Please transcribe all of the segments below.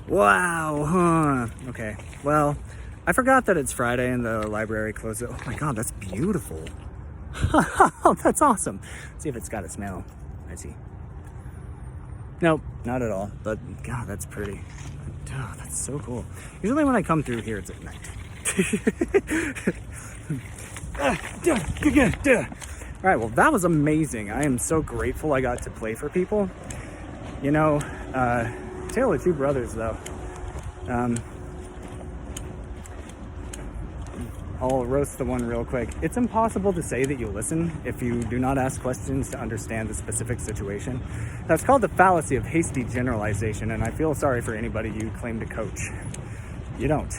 Wow, huh? Okay, well, I forgot that it's Friday and the library closes. Oh my God, that's beautiful. That's awesome. Let's see if it's got a smell. I see. Nope, not at all. But God, that's pretty. Oh, that's so cool. Usually when I come through here, it's at night. All right, well, that was amazing. I am so grateful I got to play for people. You know, Tale of Two Brothers, though. I'll roast the one real quick. It's impossible to say that you listen if you do not ask questions to understand the specific situation. That's called the fallacy of hasty generalization, and I feel sorry for anybody you claim to coach. You don't.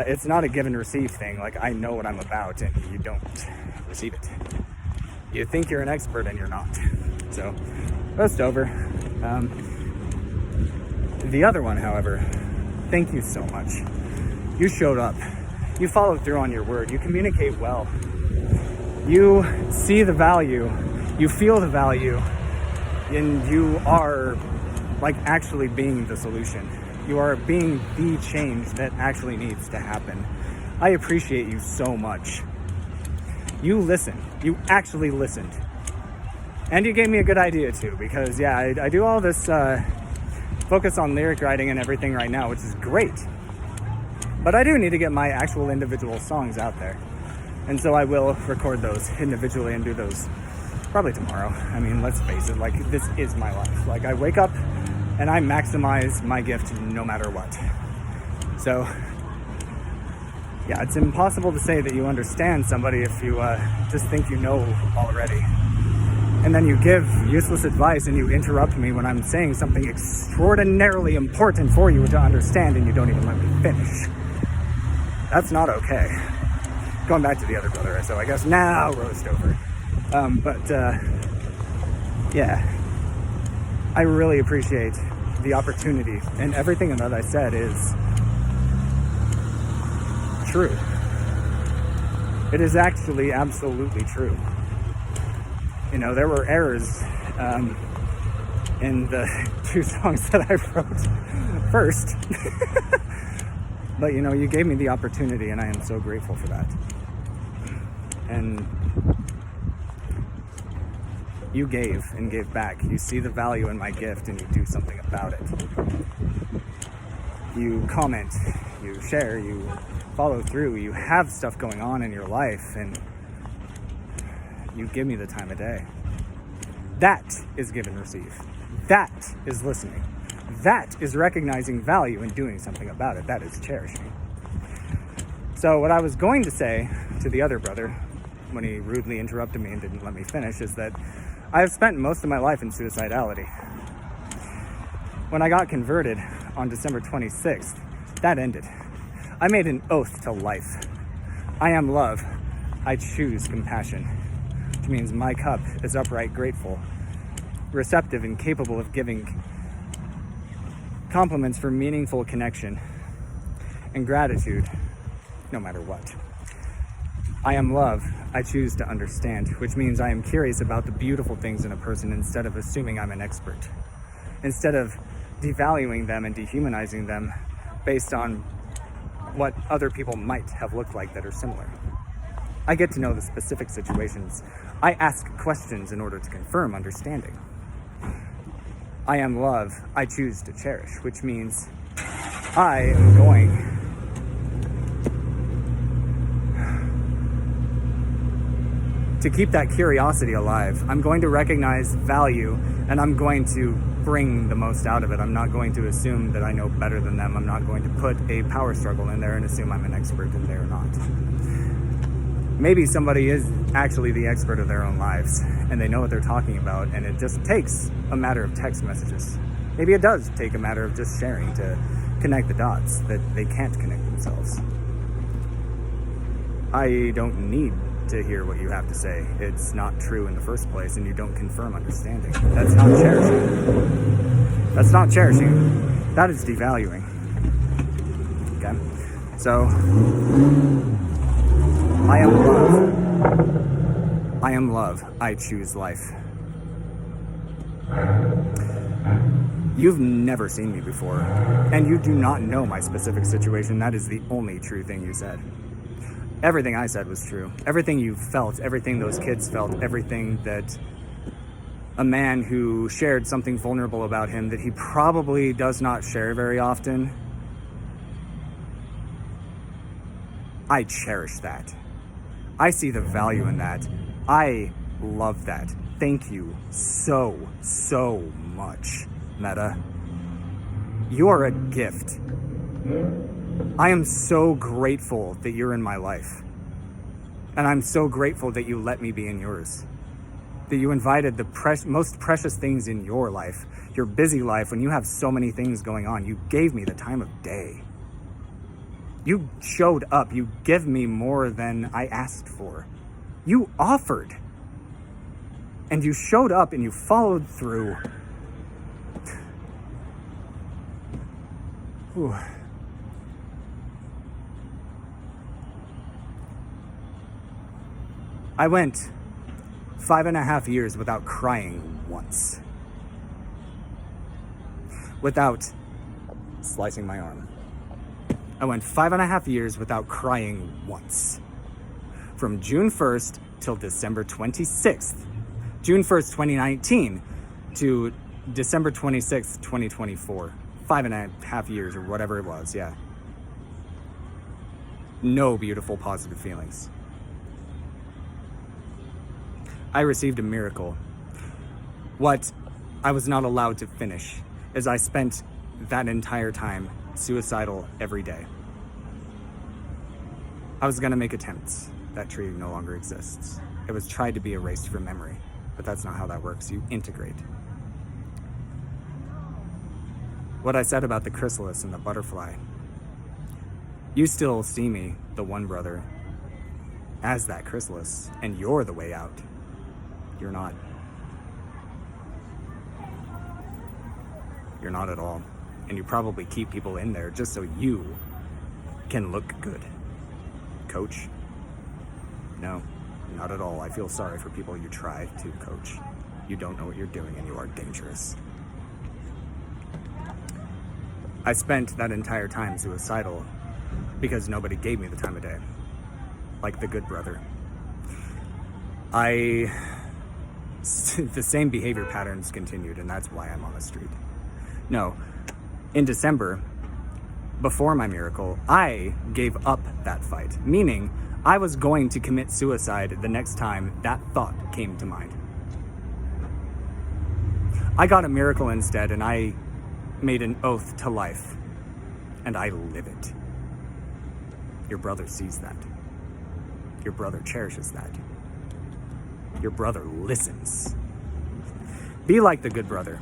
It's not a give and receive thing. Like, I know what I'm about, and you don't receive it. You think you're an expert, and you're not. So, roast over. The other one, however, thank you so much. You showed up. You followed through on your word. You communicate well. You see the value. You feel the value. And you are, like, actually being the solution. You are being the change that actually needs to happen. I appreciate you so much. You listen. You actually listened. And you gave me a good idea, too, because, yeah, I do all this focus on lyric writing and everything right now, which is great. But I do need to get my actual individual songs out there. And so I will record those individually and do those probably tomorrow. I mean, let's face it, like, this is my life. Like, I wake up and I maximize my gift no matter what. So, yeah, it's impossible to say that you understand somebody if you just think you know already. And then you give useless advice and you interrupt me when I'm saying something extraordinarily important for you to understand, and you don't even let me finish. That's not okay. Going back to the other brother, so I guess now roast over. Yeah, I really appreciate the opportunity, and everything that I said is true. It is actually absolutely true. You know, there were errors in the two songs that I wrote first. But, you know, you gave me the opportunity, and I am so grateful for that. And you gave and gave back. You see the value in my gift, and you do something about it. You comment, you share, you follow through, you have stuff going on in your life, and you give me the time of day. That is give and receive. That is listening. That is recognizing value and doing something about it. That is cherishing. So what I was going to say to the other brother when he rudely interrupted me and didn't let me finish is that I have spent most of my life in suicidality. When I got converted on December 26th, that ended. I made an oath to life. I am love. I choose compassion, which means my cup is upright, grateful, receptive, and capable of giving compliments for meaningful connection and gratitude, no matter what. I am love. I choose to understand, which means I am curious about the beautiful things in a person instead of assuming I'm an expert. Instead of devaluing them and dehumanizing them based on what other people might have looked like that are similar. I get to know the specific situations. I ask questions in order to confirm understanding. I am love. I choose to cherish, which means I am going to keep that curiosity alive. I'm going to recognize value, and I'm going to bring the most out of it. I'm not going to assume that I know better than them. I'm not going to put a power struggle in there and assume I'm an expert and they're not. Maybe somebody is actually the expert of their own lives and they know what they're talking about, and it just takes a matter of text messages. Maybe it does take a matter of just sharing to connect the dots that they can't connect themselves. I don't need to hear what you have to say. It's not true in the first place, and you don't confirm understanding. That's not cherishing. That's not cherishing. That is devaluing. Okay? So, I am love. I am love. I choose life. You've never seen me before, and you do not know my specific situation. That is the only true thing you said. Everything I said was true. Everything you felt, everything those kids felt, everything that a man who shared something vulnerable about him that he probably does not share very often, I cherish that. I see the value in that. I love that. Thank you so much, Meta. You're a gift. I am so grateful that you're in my life. And I'm so grateful that you let me be in yours. That you invited the most precious things in your life, your busy life, when you have so many things going on. You gave me the time of day. You showed up. You give me more than I asked for. You offered. And you showed up and you followed through. Whew. I went 5.5 years without crying once. Without slicing my arm. I went 5.5 years without crying once. From June 1st till December 26th. June 1st, 2019 to December 26th, 2024. 5.5 years or whatever it was, yeah. No beautiful, positive feelings. I received a miracle. What I was not allowed to finish is I spent that entire time suicidal every day. I was gonna make attempts. That tree no longer exists. It was tried to be erased from memory, but that's not how that works. You integrate. What I said about the chrysalis and the butterfly, you still see me, the one brother, as that chrysalis, and you're the way out. You're not. You're not at all. And you probably keep people in there just so you can look good. Coach? No, not at all. I feel sorry for people you try to coach. You don't know what you're doing and you are dangerous. I spent that entire time suicidal because nobody gave me the time of day. Like the good brother. The same behavior patterns continued, and that's why I'm on the street. No, in December, before my miracle, I gave up that fight, meaning I was going to commit suicide the next time that thought came to mind. I got a miracle instead, and I made an oath to life, and I live it. Your brother sees that. Your brother cherishes that. Your brother listens. Be like the good brother.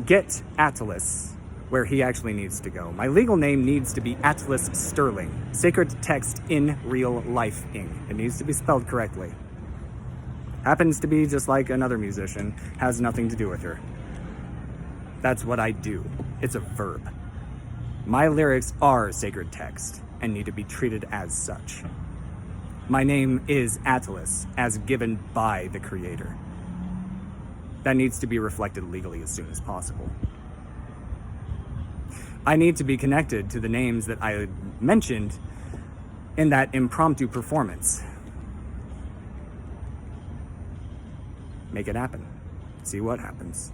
Get Atlas where he actually needs to go. My legal name needs to be Atlas Sterling. Sacred text in real life ing. It needs to be spelled correctly. Happens to be just like another musician. Has nothing to do with her. That's what I do. It's a verb. My lyrics are sacred text and need to be treated as such. My name is Atlas, as given by the Creator. That needs to be reflected legally as soon as possible. I need to be connected to the names that I mentioned in that impromptu performance. Make it happen. See what happens.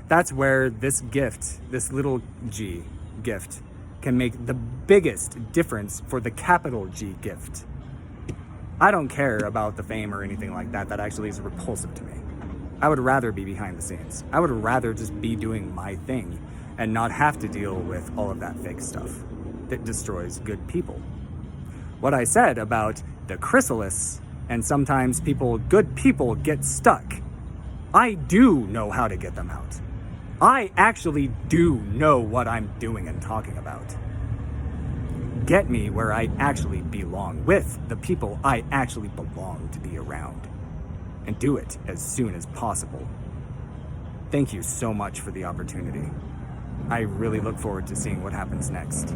That's where this gift, this little G gift, can make the biggest difference for the capital G gift. I don't care about the fame or anything like that. That actually is repulsive to me. I would rather be behind the scenes. I would rather just be doing my thing and not have to deal with all of that fake stuff that destroys good people. What I said about the chrysalis and sometimes good people get stuck, I do know how to get them out. I actually do know what I'm doing and talking about. Get me where I actually belong, with the people I actually belong to be around, and do it as soon as possible. Thank you so much for the opportunity. I really look forward to seeing what happens next.